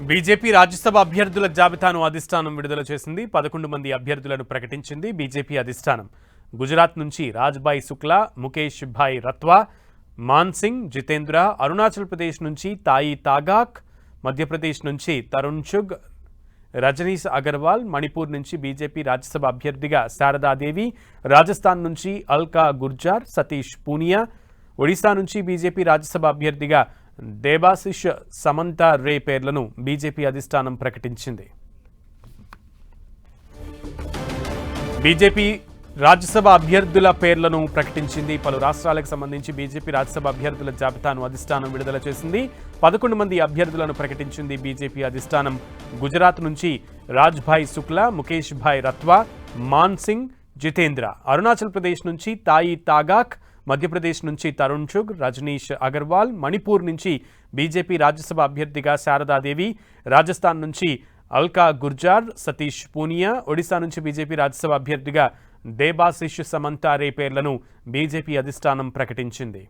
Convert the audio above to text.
BJP Rajya Sabha అభ్యర్థుల జాబితాను అధిష్టానం విడుదల చేసింది. 11 మంది అభ్యర్థులను ప్రకటించింది బీజేపీ అధిష్టానం. గుజరాత్ నుంచి రాజ్భాయ్ శుక్లా, ముఖేష్ భాయ్ రత్వా, మాన్ సింగ్, జితేంద్ర, అరుణాచల్ ప్రదేశ్ నుంచి తాయి తాగాక్, మధ్యప్రదేశ్ నుంచి తరుణ్ చుగ్, రజనీష్ అగర్వాల్, మణిపూర్ నుంచి బీజేపీ రాజ్యసభ అభ్యర్థిగా శారదాదేవి, రాజస్థాన్ నుంచి అల్కా గుర్జార్, సతీష్ పూనియా, ఒడిశా నుంచి బీజేపీ రాజ్యసభ అభ్యర్థిగా దేబాశిష్ సమంత రే పేర్లను బీజేపీ అధిష్టానం ప్రకటించింది. బీజేపీ రాజ్యసభ అభ్యర్థుల పేర్లను ప్రకటించింది. పలు రాష్ట్రాలకు సంబంధించి బీజేపీ రాజ్యసభ అభ్యర్థుల జాబితాను అధిష్టానం విడుదల చేసింది. 11 మంది అభ్యర్థులను ప్రకటించింది బీజేపీ అధిష్టానం. గుజరాత్ నుంచి రాజ్భాయ్ శుక్లా, ముఖేష్ భాయ్ రత్వా, మాన్ సింగ్, జితేంద్ర, అరుణాచల్ ప్రదేశ్ నుంచి తాయి తాగాక్, మధ్యప్రదేశ్ నుంచి తరుణ్ చుగ్, రజనీష్ అగర్వాల్, మణిపూర్ నుంచి బీజేపీ రాజ్యసభ అభ్యర్థిగా శారదాదేవి, రాజస్థాన్ నుంచి అల్కా గుర్జార్, సతీష్ పూనియా, ఒడిశా నుంచి బీజేపీ రాజ్యసభ అభ్యర్థిగా దేబాశిష్ సమంత రే పేర్లను బీజేపీ అధిష్టానం ప్రకటించింది.